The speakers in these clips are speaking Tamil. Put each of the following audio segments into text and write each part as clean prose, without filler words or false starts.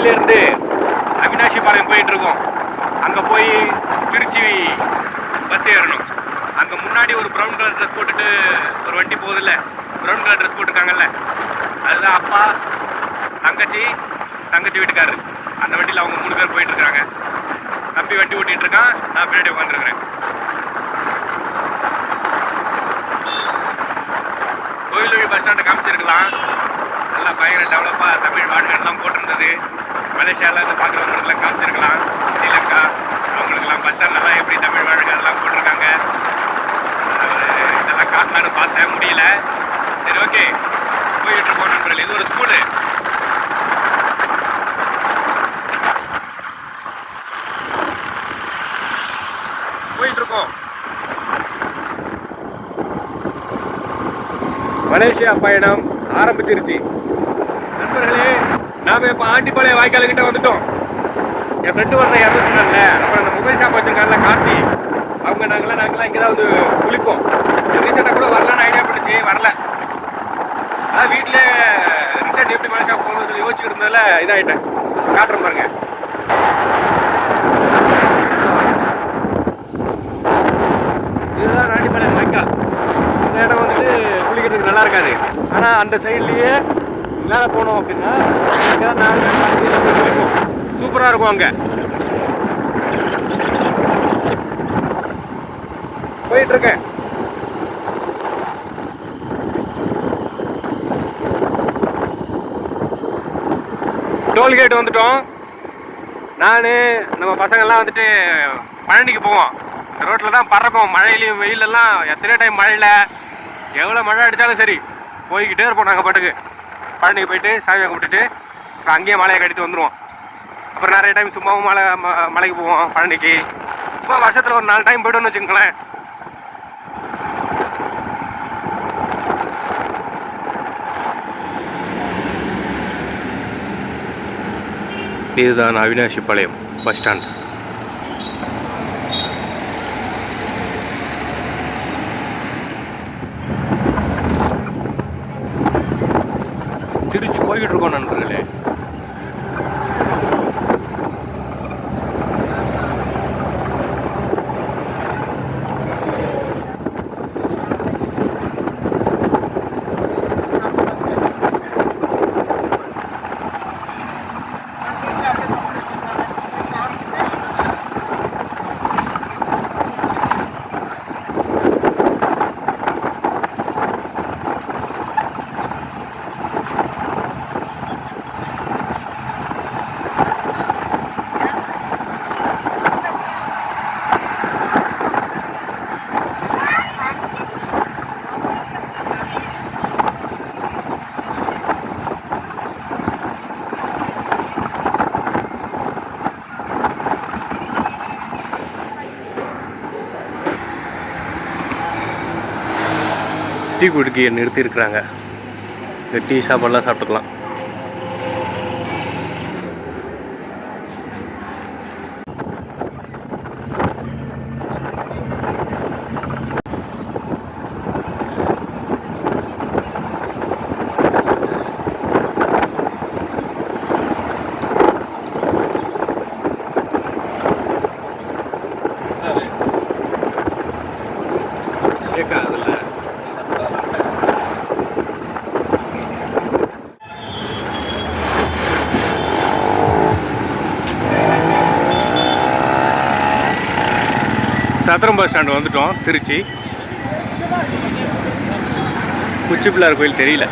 கோயிலேருந்து அவினாஷி பாளையம் போயிட்டு இருக்கோம். அங்கே போய் திருச்சி பஸ் ஏறணும். அங்கே முன்னாடி ஒரு ப்ரௌன் கலர் ட்ரெஸ் போட்டுட்டு ஒரு வண்டி போகுதுல்ல, ப்ரௌன் கலர் ட்ரெஸ் போட்டுருக்காங்கல்ல, அதுதான் அப்பா, தங்கச்சி வீட்டுக்காரரு. அந்த வண்டியில் அவங்க 3 பேர் போயிட்டு இருக்காங்க. தம்பி வண்டி ஓட்டிட்டு இருக்கான், நான் பின்னாடி உட்காந்துருக்கிறேன். கோயிலூர் பஸ் ஸ்டாண்டை காமிச்சிருக்கலாம். நல்லா பயங்கர டெவலப்பாக தமிழ் வாட்கார்ட்லாம் போட்டிருந்தது. மலேசியாவில் இருந்து பார்க்குறவங்களுக்குலாம் காமிச்சிருக்கலாம். ஸ்ரீலங்கா அவங்களுக்குலாம் பஸ் ஸ்டாண்ட்லாம் எப்படி தமிழ் வாட்கார்ட்லாம் போட்டிருக்காங்க. இதெல்லாம் காட்டலான்னு பார்த்தேன், முடியல. சரி, ஓகே, போயிட்டு இருக்கோம் நண்பர்கள். இது ஒரு ஸ்கூலு. போயிட்டு இருக்கோம். மலேசியா பயணம் ஆரம்பிச்சிருச்சு நண்பர்களே. நாம இப்போ ஆண்டிப்பாளையம் வாய்க்கால் கிட்ட வந்துட்டோம். என் ஃப்ரெண்டு வரல இறந்துட்டாங்கல்ல, அப்புறம் அந்த மொபைல் ஷாப் வச்சிருக்காங்கல்ல கார்த்தி, அவங்க நாங்களாம் இங்கே தான் வந்து குளிப்போம். ரீசெண்டாக கூட வரலான்னு ஐடியா பண்ணிச்சு, வரல. அதான் வீட்டில் ரிட்டர்ன் எப்படி மலேசியா போகணும்னு சொல்லி யோசிச்சுட்டு இருந்ததில்ல, இதாகிட்டேன். காட்டுறேன் பாருங்க. இதுதான் ஆண்டிப்பாளையம் வாய்க்கால். இந்த இடம் வந்துட்டு குளிக்கிறதுக்கு நல்லா இருக்காது. ஆனால் அந்த சைட்லேயே மேலே போனோம் அப்படின்னா சூப்பராக இருக்கும். அங்கே போயிட்டு இருக்கேன். டோல்கேட் வந்துட்டோம். நான் நம்ம பசங்கள்லாம் வந்துட்டு பழனிக்கு போவோம். இந்த ரோட்டில் தான் பறக்கும். மழையிலையும் வெயிலெல்லாம் எத்தனை டைம் மழையில் எவ்வளோ மழை அடித்தாலும் சரி போய்கிட்டே இருப்போம். நாங்கள் பாட்டுக்கு பழனிக்கு போயிட்டு சாமியை கும்பிட்டுட்டு அப்புறம் அங்கேயே மலையை கட்டிட்டு வந்துடுவோம். அப்புறம் நிறைய டைம் சும்மாவும் மலைக்கு போவோம் பழனிக்கு. சும்மா வருஷத்தில் ஒரு 4 டைம் போய்ட்டோன்னு வச்சுக்கோங்களேன். இதுதான் அவினாஷி பாளையம் பஸ் ஸ்டாண்ட். திருச்சி போய்கிட்டு இருக்கோம் நண்பர்களே. டீ குடிக்க நிறுத்தியிருக்கிறாங்க. இந்த டீ சாப்பாடெல்லாம் சாப்பிட்டுக்கலாம். சத்திரம் பஸ் ஸ்டாண்டு வந்துட்டோம். திருச்சி உச்சி பிள்ளையார் கோயில் தெரியல,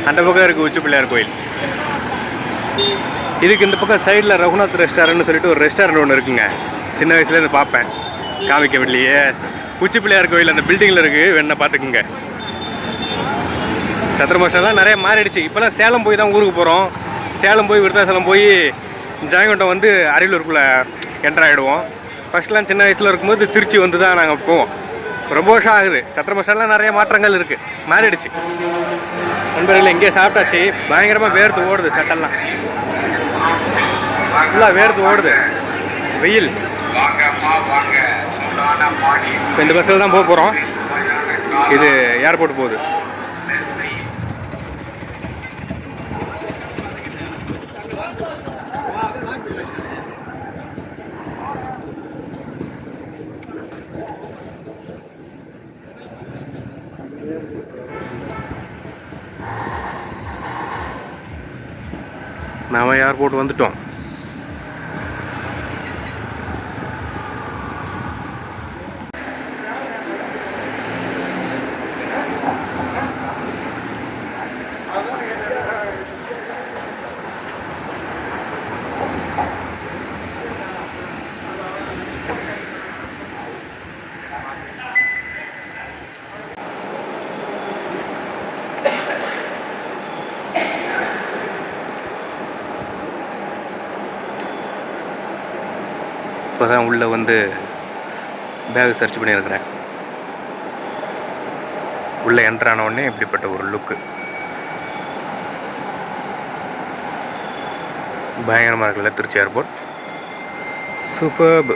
அந்த பக்கம் இருக்குது உச்சி பிள்ளையார் கோயில். இதுக்கு இந்த பக்கம் சைடில் ரகுநாத் ரெஸ்டாரண்ட்னு சொல்லிட்டு ஒரு ரெஸ்டாரண்ட் ஒன்று இருக்குங்க. சின்ன வயசுலேருந்து பார்ப்பேன், காமிக்க விடலையே. உச்சி பிள்ளையார் கோயில் அந்த பில்டிங்கில் இருக்குது, வேணா பார்த்துக்குங்க. சத்திரம் பஸ் ஸ்டாண்ட்லாம் நிறைய மாறிடுச்சு. இப்போலாம் சேலம் போய் தான் ஊருக்கு போகிறோம். சேலம் போய் விருத்தாசலம் போய் ஜெயங்கொண்டம் வந்து அரியலூருக்குள்ளே என்ட்ராகிடுவோம். ஃபஸ்ட்லாம் சின்ன வயசில் இருக்கும்போது திருச்சி வந்து தான் நாங்கள் போவோம். ரொம்ப வருஷம் ஆகுது. சத்திர மசாலாம் நிறைய மாற்றங்கள் இருக்குது, மாறிடுச்சு. நண்பர்கள் இங்கே சாப்பிட்டாச்சு. பயங்கரமாக வேர்த்து ஓடுது, சட்டெல்லாம் ஃபுல்லாக வேர்த்து ஓடுது. வெயில். இப்போ இந்த பஸ்ஸில் தான் போக போகிறோம். இது ஏர்போர்ட் போகுது. நாம் ஏர்போர்ட் வந்துட்டோம். இப்போ தான் உள்ளே வந்து பேக் சர்ச் பண்ணியிருக்கிறேன். உள்ளே என்ட்ரான உடனே இப்படிப்பட்ட ஒரு லுக்கு பயங்கரமாக இருக்குல்ல திருச்சி ஏர்போர்ட். சூப்பர்ப்.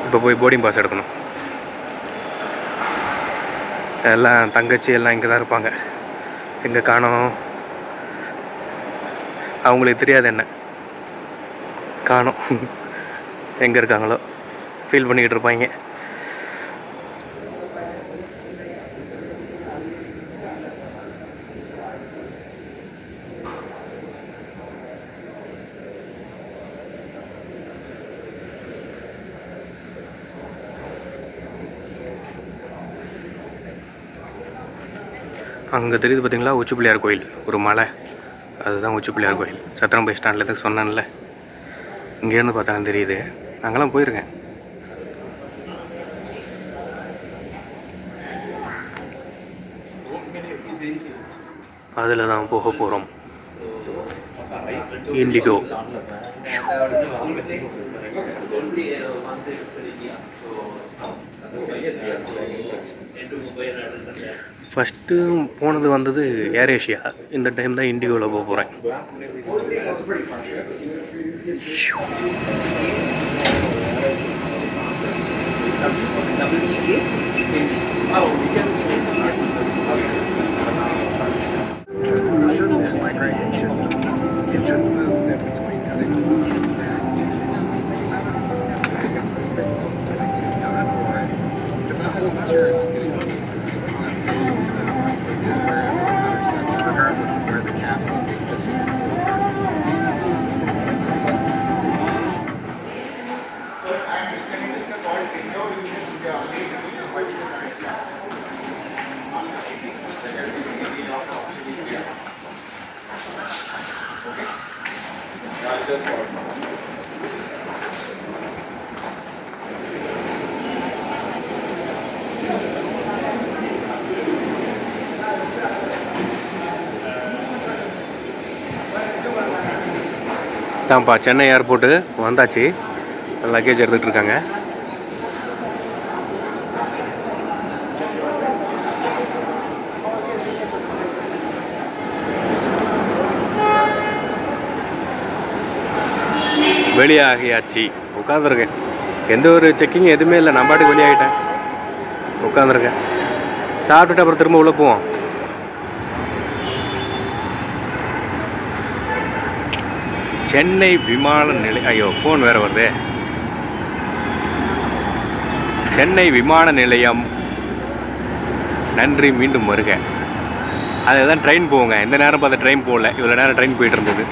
இப்போ போய் போர்டிங் பாஸ் எடுக்கணும். எல்லாம் தங்கச்சி எல்லாம் இங்கே தான் இருப்பாங்க. எங்கே காணோம்? அவங்களுக்கு தெரியாது என்ன காணோம், எங்கே இருக்காங்களோ ஃபீல் பண்ணிக்கிட்டு இருப்பாங்க. அங்கே தெரியுது பார்த்தீங்களா, உச்சி பிள்ளையார் கோயில், ஒரு மலை, அதுதான் உச்சி பிள்ளையார் கோயில். சத்திரம் பஸ் ஸ்டாண்டில் எதுக்கு சொன்னேன்ல, இங்கேருந்து பார்த்தா தெரியுது. அங்கெல்லாம் போயிருக்கேன். அதில் தான் போக போகிறோம். இண்டிகோ. ஃபஸ்ட்டு போனது வந்தது ஏர் ஏஷியா. இந்த டைம் தான் இண்டிகோவில் போக போகிறேன். தான்ப்பா சென்னை ஏர்போர்ட்டு வந்தாச்சு. லக்கேஜ் எடுத்துகிட்டு இருக்காங்க. வெளியாகியாச்சு. உட்காந்துருக்கேன். எந்த ஒரு செக்கிங் எதுவுமே இல்லை. நான் பாட்டுக்கு வெளியாகிட்டேன், உட்காந்துருக்கேன். சாப்பிட்டுட்டு அப்புறம் திரும்ப உள்ளே போவோம். சென்னை விமான நிலையம். ஐயோ, ஃபோன் வேறு வருது. சென்னை விமான நிலையம். நன்றி, மீண்டும் வருக. அதுதான் ட்ரெயின் போவோங்க. எந்த நேரம் பார்த்து ட்ரெயின் போகல, இவ்வளோ நேரம் ட்ரெயின் போயிட்டு இருந்தது.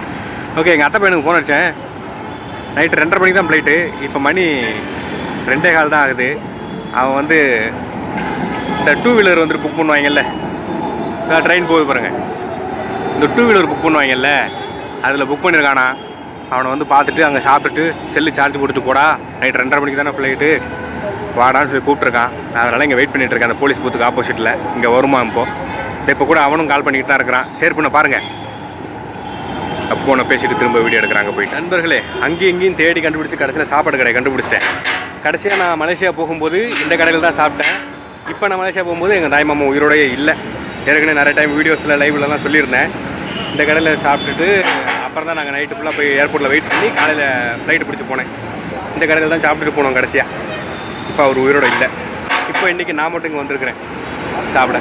ஓகே, எங்கள் அத்தை பையனுக்கு ஃபோன் அடித்தேன். நைட்டு 2:30 மணிக்கு தான் ஃப்ளைட்டு. இப்போ மணி 2:15 தான் ஆகுது. அவன் வந்து இந்த 2 வீலர் வந்துட்டு புக் பண்ணுவாங்கல்ல, ட்ரெயின் போகுது பாருங்கள், இந்த 2 வீலர் புக் பண்ணுவாங்கல்ல, அதில் புக் பண்ணியிருக்கானா. அவனை வந்து பார்த்துட்டு அங்கே சாப்பிட்டுட்டு செல்லு சார்ஜ் கொடுத்து போடா, நைட் 2:30 மணிக்கு தானே ஃப்ளைட்டு, வாடான்னு சொல்லி கூப்பிட்ருக்கான். அதனால் இங்கே வெயிட் பண்ணிகிட்டு இருக்கேன் அந்த போலீஸ் பூத்துக்கு ஆப்போசிட்டில். இங்கே வருமா இப்போ கூட அவனும் கால் பண்ணிக்கிட்டு தான் இருக்கிறான். ஷேர் பண்ண பாருங்கள். அப்போ நான் பேசிட்டு திரும்ப வீடியோ எடுக்கிறாங்க போயிட்டு. நண்பர்களே, அங்கேயும் இங்கேயும் தேடி கண்டுபிடிச்சி கடைசியில் சாப்பாடு கடையை கண்டுபிடிச்சிட்டேன். கடைசியாக நான் மலேசியா போகும்போது இந்த கடையில் தான் சாப்பிட்டேன். இப்போ நான் மலேசியா போகும்போது எங்கள் தாய் மாமா உயிரோடையே இல்லை. ஏற்கனவே நிறைய டைம் வீடியோஸில் லைவ்லலாம் சொல்லியிருந்தேன். இந்த கடையில் சாப்பிட்டுட்டு அப்புறம் தான் நாங்கள் நைட்டு ஃபுல்லாக போய் ஏர்போர்ட்டில் வெயிட் பண்ணி காலையில் ஃப்ளைட்டு பிடிச்சி போனேன். இந்த கடையில் தான் சாப்பிட்டுட்டு போனோம் கடைசியாக. இப்போ அவர் உயிரோடு இல்லை. இப்போ இன்றைக்கி நான் மட்டும் இங்கே வந்திருக்கிறேன் சாப்பிட.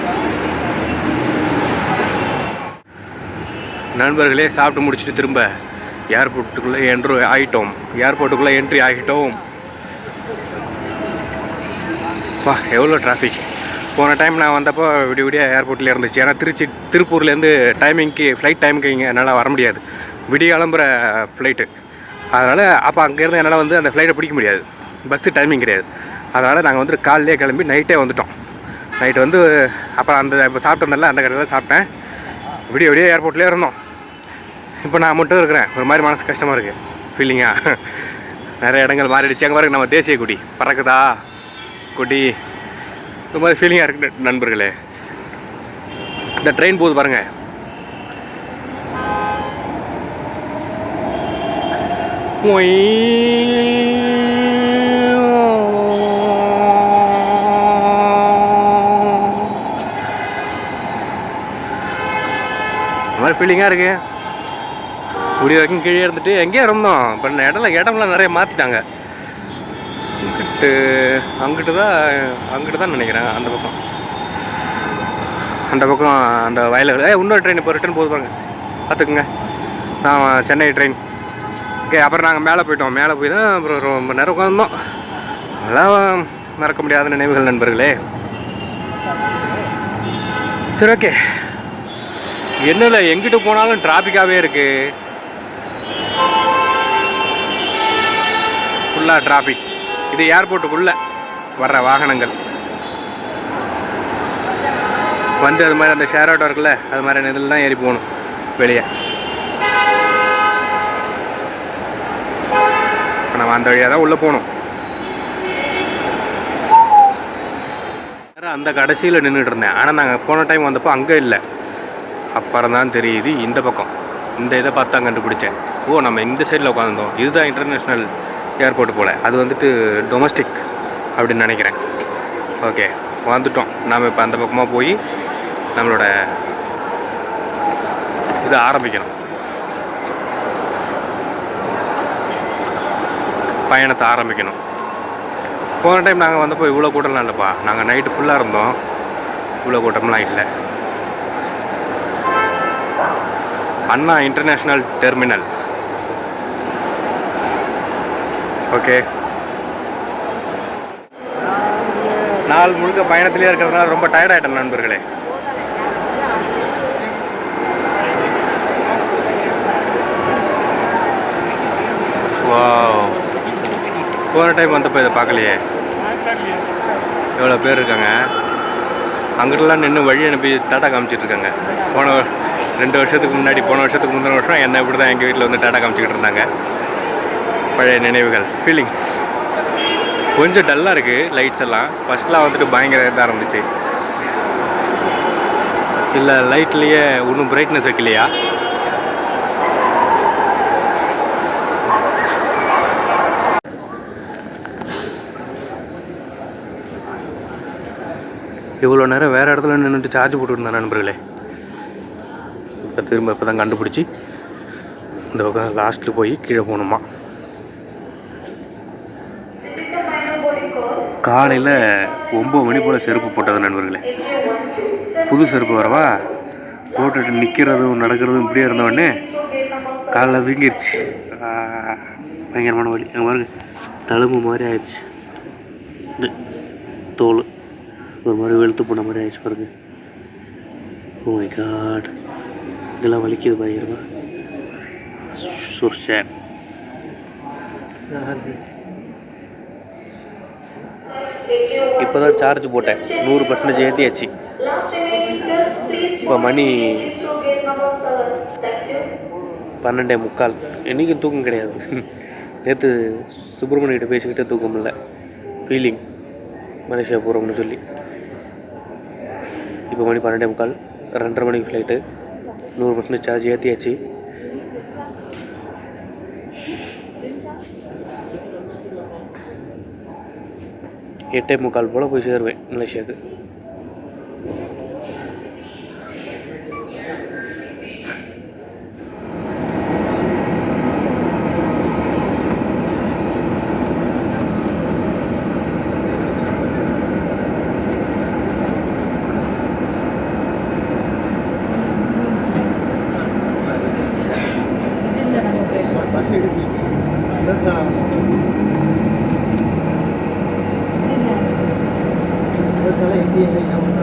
நண்பர்களே, சாப்பிட்டு முடிச்சுட்டு திரும்ப ஏர்போர்ட்டுக்குள்ளே என்ட்ரி ஆகிட்டோம். வா, எவ்வளோ டிராஃபிக். போன டைம் நான் வந்தப்போ விடிய ஏர்போர்ட்லேயே இருந்துச்சு. ஏன்னா திருப்பூர்லேருந்து டைமிங்க்கு ஃப்ளைட் டைமுக்கு இங்கே என்னால் வர முடியாது, விடிய கிளம்புற ஃப்ளைட்டு. அதனால் அப்போ அங்கேருந்து என்னால் வந்து அந்த ஃப்ளைட்டை பிடிக்க முடியாது, பஸ்ஸு டைமிங் கிடையாது. அதனால் நாங்கள் வந்துட்டு காலையிலே கிளம்பி நைட்டே வந்துவிட்டோம். நைட்டு வந்து அப்புறம் அந்த இப்போ சாப்பிட்டோம்ல அந்த கடையில் சாப்பிட்டேன். விடிய ஏர்போர்ட்லேயே இருந்தோம். இப்போ நான் மட்டும் இருக்கிறேன். ஒரு மாதிரி மனசு கஷ்டமாக இருக்குது, ஃபீலிங்காக. நிறைய இடங்கள் மாறிடுச்சு. அங்கே பாருங்க நம்ம தேசிய கொடி பறக்குதா, கொடி இந்த மாதிரி ஃபீலிங்காக இருக்குது நண்பர்களே. இந்த ட்ரெயின் போகுது பாருங்கள். இந்த மாதிரி ஃபீலிங்காக இருக்குது. முடிய வரைக்கும் கீழே இருந்துட்டு எங்கேயே இருந்தோம். இப்போ இடம்லாம் நிறைய மாற்றிட்டாங்க. அங்கிட்டு தான் நினைக்கிறேன். அந்த பக்கம் அந்த வயலில் இன்னொரு ட்ரெயின் இப்போ ரிட்டர்ன் போது பாருங்க, பார்த்துக்குங்க. நான் சென்னை ட்ரெயின். ஓகே, அப்புறம் நாங்கள் மேலே போயிட்டோம். மேலே போய் தான் அப்புறம் ரொம்ப நேரம் உட்காந்தோம். அதெல்லாம் மறக்க முடியாத நினைவுகள் நண்பர்களே. சரி, ஓகே. என்னல எங்கிட்டு போனாலும் டிராஃபிக்காகவே இருக்குது, ஃபுல்லாக டிராஃபிக். இது ஏர்போர்ட்டுக்குள்ளே வர்ற வாகனங்கள் வந்து அது மாதிரி அந்த ஷேர் ஆட்டோ இருக்குல்ல, அது மாதிரி இதில் தான் ஏறி போகணும் வெளியே. இப்போ நம்ம அந்த வழியாக தான் உள்ளே போகணும். அந்த கடைசியில் நின்றுட்டு இருந்தேன். ஆனால் நாங்கள் போன டைம் வந்தப்போ அங்கே இல்லை. அப்புறம் தான் தெரியுது இந்த பக்கம். இந்த இதை பார்த்து தான் கண்டுபிடிச்சேன். ஓ, நம்ம இந்த சைடில் உட்காந்துருந்தோம். இதுதான் இன்டர்நேஷ்னல் ஏர்போர்ட் போல். அது வந்துட்டு டொமஸ்டிக் அப்படின்னு நினைக்கிறேன். ஓகே, வந்துட்டோம். நாம் இப்போ அந்த பக்கமாக போய் நம்மளோட இதை ஆரம்பிக்கணும், பயணத்தை ஆரம்பிக்கணும். போன டைம் நாங்கள் வந்தப்போ இவ்வளோ கூட்டம்லாம் இல்லைப்பா. நாங்கள் நைட்டு ஃபுல்லாக இருந்தோம், இவ்வளோ கூட்டம்லாம் இல்லை. அண்ணா இன்டர்நேஷ்னல் டெர்மினல். ஓகே, நாள் முழுக்க பயணத்திலே இருக்கிறதுனால ரொம்ப டயர்டாயிட்டேன் நண்பர்களே. வாவ், போன டைம் வந்தப்போ இதை பார்க்கலையே. எவ்வளோ பேர் இருக்காங்க. அங்கிட்டலாம் நின்று வழி அனுப்பி டாட்டா காமிச்சிட்ருக்காங்க. போன 2 வருஷத்துக்கு முன்னாடி, போன வருஷத்துக்கு முந்தின வருஷம் என்ன இப்படி தான் எங்கள் வீட்டில் வந்து டாட்டா காமிச்சிக்கிட்டு இருந்தாங்க. பழைய நினைவுகள், ஃபீலிங்ஸ். கொஞ்சம் டல்லாக இருக்குது லைட்ஸ் எல்லாம். ஃபஸ்ட்லாம் வந்துட்டு பயங்கர இதாக இருந்துச்சு. இல்லை லைட்லேயே ஒன்றும் பிரைட்னஸ் வைக்கலையா? இவ்வளோ நேரம் வேறு இடத்துல நின்றுட்டு சார்ஜ் போட்டுருந்தேன் நண்பர்களே. இப்போ தான் கண்டுபிடிச்சி இந்த பக்கம் லாஸ்ட்டில் போய் கீழே போகணுமா. காலையில் 9 மணி போல் செருப்பு போட்டது நண்பர்களே. புது செருப்பு வரவா போட்டுட்டு நிற்கிறதும் நடக்கிறதும் இப்படியே இருந்தவொடனே காலைல வீங்கிருச்சு. பயங்கரமான வலி. அங்கே பாருங்க, தழும்பு மாதிரி ஆயிடுச்சு. இந்த தோல் ஒரு மாதிரி வெளுத்து போன மாதிரி ஆயிடுச்சு பாருங்க. ஓ மை காட், இதெல்லாம் வலிக்குது பயங்கரமா. So sad. இப்போ தான் சார்ஜ் போட்டேன், 100% ஏற்றியாச்சு. இப்போ மணி 12:45. என்றைக்கும் தூக்கம் கிடையாது. நேற்று சுப்பிரமணியிட்ட பேசிக்கிட்டே தூக்கம் இல்லை. ஃபீலிங் மலேசியா போகிறோம்னு சொல்லி. இப்போ மணி 12:45, 2:30 மணிக்கு ஃப்ளைட்டு. 100% சார்ஜ் ஏற்றியாச்சு. எட்டே முக்கால் போல் போய் சேருவேன் மலேசியாவுக்கு. Ini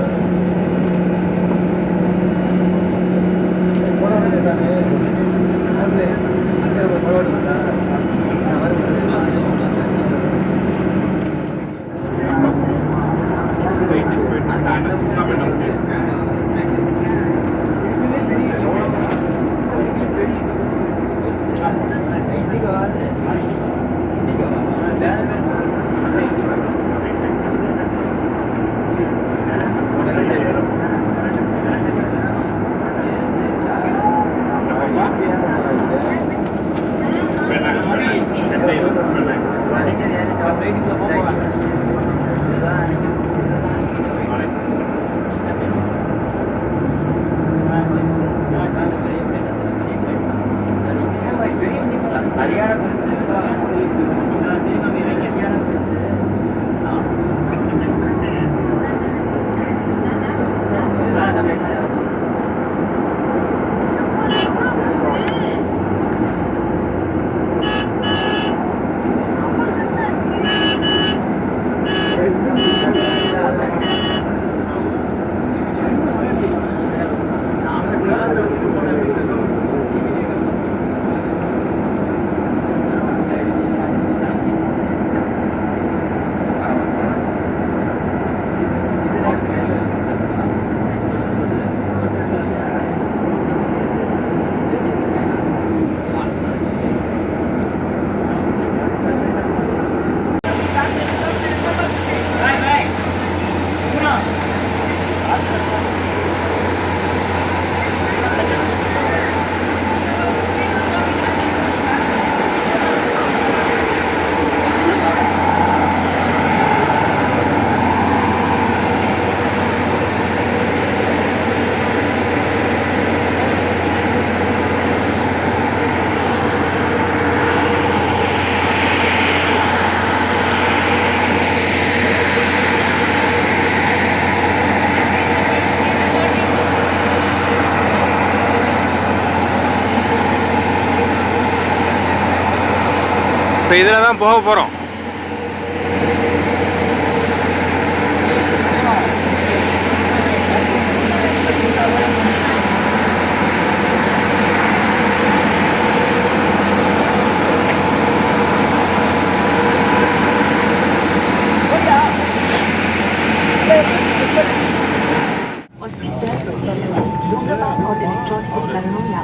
இப்போ இதில் தான் போக போகிறோம்.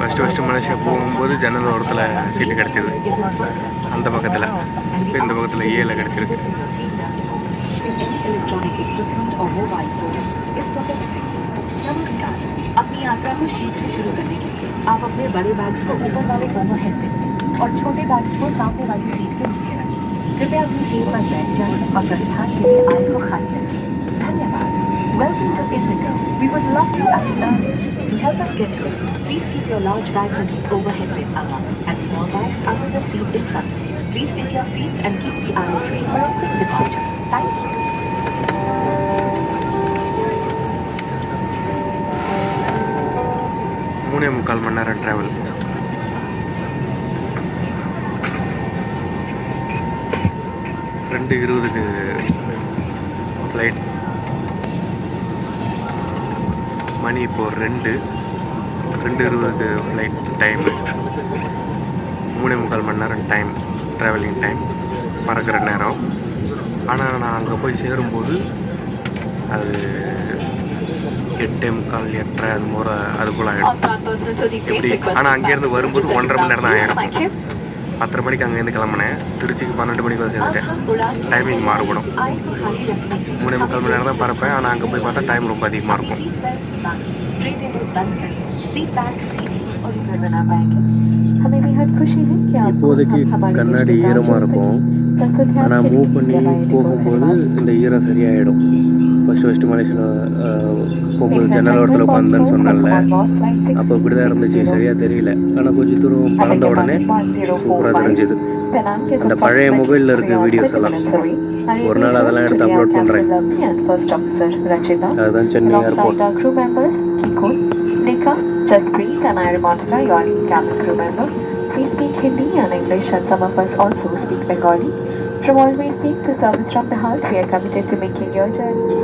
ஃபஸ்ட்டு மலேசியா போகும்போது ஜன்னல் ஓரத்தில் சீட்டு கிடச்சிது, அந்த பக்கத்தில். இப்போ இந்த பக்கத்தில் ஏல கிடச்சிருக்கு. अपनी यात्रा को शीघ्र शुरू करने के लिए आप अपने बड़े बैग्स को ऊपर वाले ओवरहेड बिन में और छोटे बैग्स को सामने वाली सीट के नीचे रखें। कृपया अपनी सीट पर बैठ जाएं और प्रस्थान के लिए आय को खाली रखें। धन्यवाद। Welcome to Indigo. We would love you at the earliest. To help us get going, please keep your large bags in the overhead bin above and small bags under the seat in front of you. Please take your seats and keep the aisle free for a quick departure. Thank you. 3.25 மணி நேரம் ட்ராவல். ரெண்டு 20க்கு ஃப்ளைட். மணி இப்போது 2:20க்கு ஃப்ளைட் டைமு. 3.25 மணி நேரம் டைம், ட்ராவலிங் டைம், பறக்கிற நேரம். ஆனால் நான் அங்கே போய் சேரும்போது அது 8:45 8:30 அது முறை அதுக்குள்ள ஆகிடும் எப்படி. ஆனால் அங்கேருந்து வரும்போது 1.5 மணி நேரம் தான் ஆகிடும். 10:30 மணிக்கு அங்கேருந்து கிளம்புனேன், திருச்சிக்கு 12 மணிக்கு வந்து சேர்ந்துட்டேன். டைமிங் மாறுபடும். 3.25 மணி நேரம் தான் பறப்பேன். ஆனால் அங்கே போய் பார்த்தா டைம் ரொம்ப அதிகமாக இருக்கும். இப்போதைக்கு கண்ணாடி ஈரமாக இருக்கும், ஆனால் மூவ் பண்ணி போகும்போது இந்த ஈரம் சரியாயிடும். ஃபஸ்ட்டு மலேசியாவில் போகும்போது ஜன்னல் ஓரத்தில் உட்காந்தேன்னு சொன்னேன்ல, அப்போ இப்படி தான் இருந்துச்சு, சரியாக தெரியல. ஆனால் கொஞ்சம் தூரம் பறந்த உடனே சூப்பராக தெரிஞ்சுது. அந்த பழைய மொபைலில் இருக்க வீடியோஸ் எல்லாம் ஒரு நாள் அதெல்லாம் எடுத்து அப்லோட் பண்ணுறேன். அதுதான் Chennai airport. Jaspreet and I Ramotika, your cabin crew member. We speak Hindi and English and some of us also speak Bengali. From all we speak to service from the heart, we are committed to making your journey.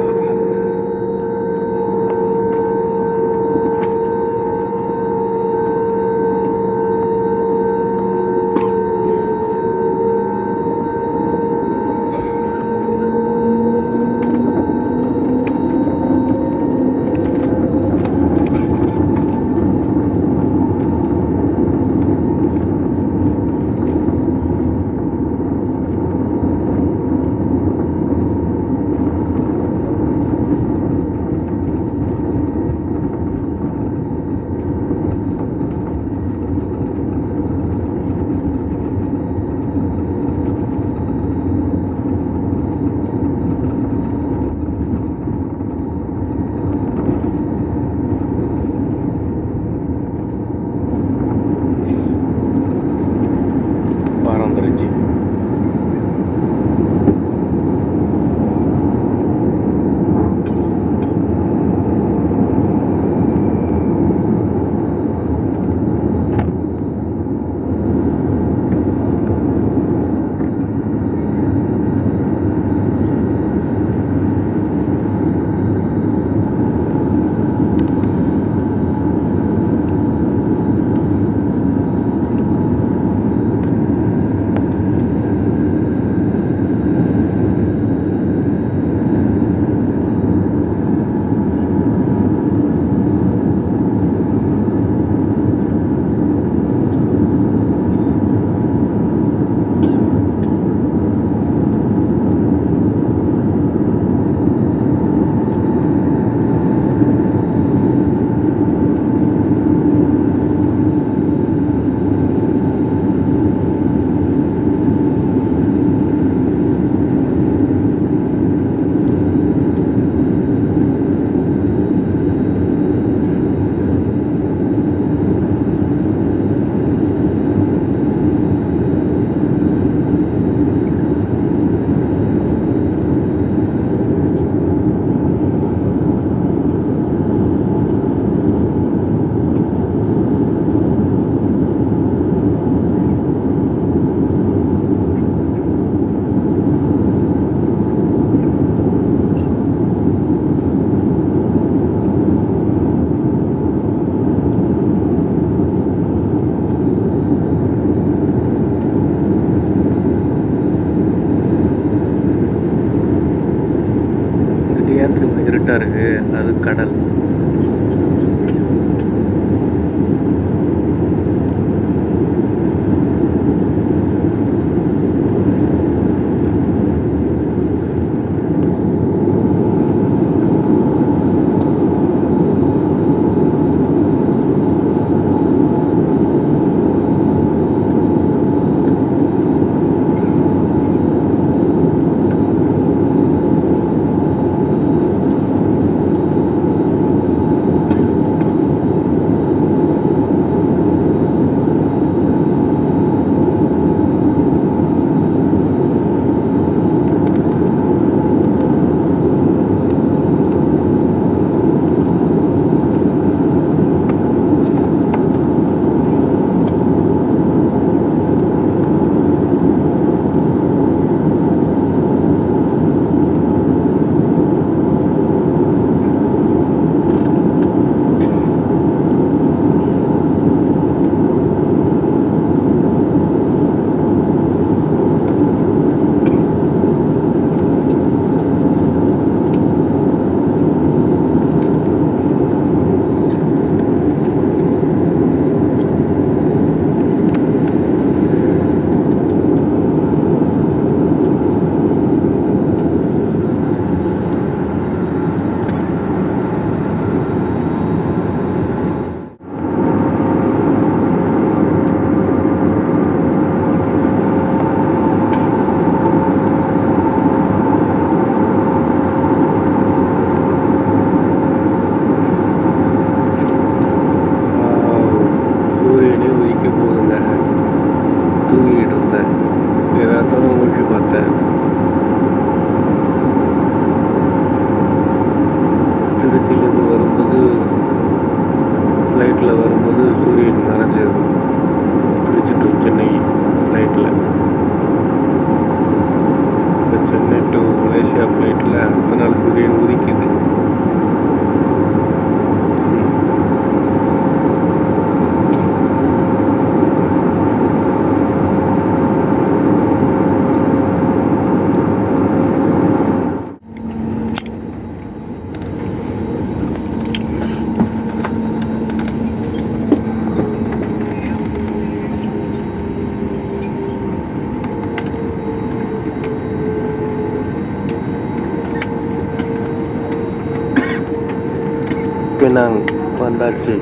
Penang வந்தாச்சு.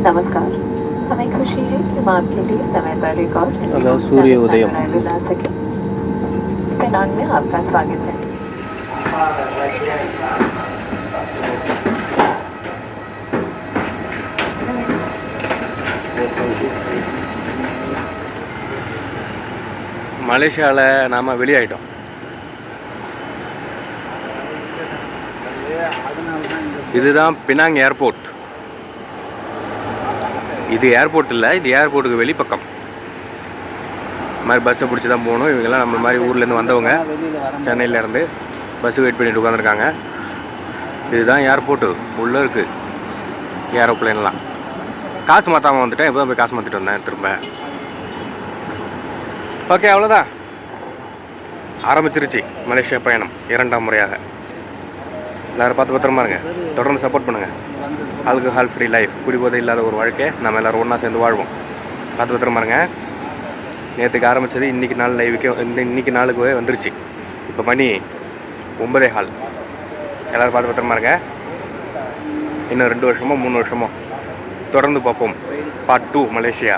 नमस्कार, हमें खुशी है कि हम आपके लिए समय पर रिकॉर्ड अगर सूर्य उदयम ला सके। पेनांग में आपका स्वागत है। மலேசியாவில் நாம் வெளியாயிட்டோம். இதுதான் பினாங் ஏர்போர்ட். இது ஏர்போர்ட் இல்லை, இது ஏர்போர்ட்டுக்கு வெளிப்பக்கம். இந்த மாதிரி பஸ்ஸை பிடிச்சி தான் போகணும். இவங்கெல்லாம் நம்ம மாதிரி ஊர்லேருந்து வந்தவங்க, சென்னையிலேருந்து பஸ்ஸு வெயிட் பண்ணிட்டு உட்காந்துருக்காங்க. இதுதான் ஏர்போர்ட்டு. உள்ளே இருக்குது ஏரோப்ளைன்லாம். காசு மாற்றாமல் வந்துட்டேன். இப்போ தான் போய் காசு மாற்றிட்டு வந்தேன் திரும்ப. ஓகே, அவ்வளோதான். ஆரம்பிச்சிருச்சு மலேசியா பயணம் 2ஆம் முறையாக. எல்லோரும் பார்த்து பத்திரமா இருங்க. தொடர்ந்து சப்போர்ட் பண்ணுங்கள். ஆல்கஹால் ஃப்ரீ லைஃப், குடிபோதை இல்லாத ஒரு வாழ்க்கை. நம்ம எல்லோரும் ஒன்றா சேர்ந்து வாழ்வோம். பார்த்து பத்திரமா இருங்க. நேற்றுக்கு ஆரம்பித்தது இன்றைக்கி நாள் லைவுக்கே இன்றைக்கி நாளுக்கு வந்துருச்சு. இப்போ மணி 9:15. எல்லோரும் பார்த்து பத்திரமா இருங்க. இன்னும் 2 வருஷமோ 3 வருஷமோ தொடர்ந்து பார்ப்போம். Part 2 Malaysia.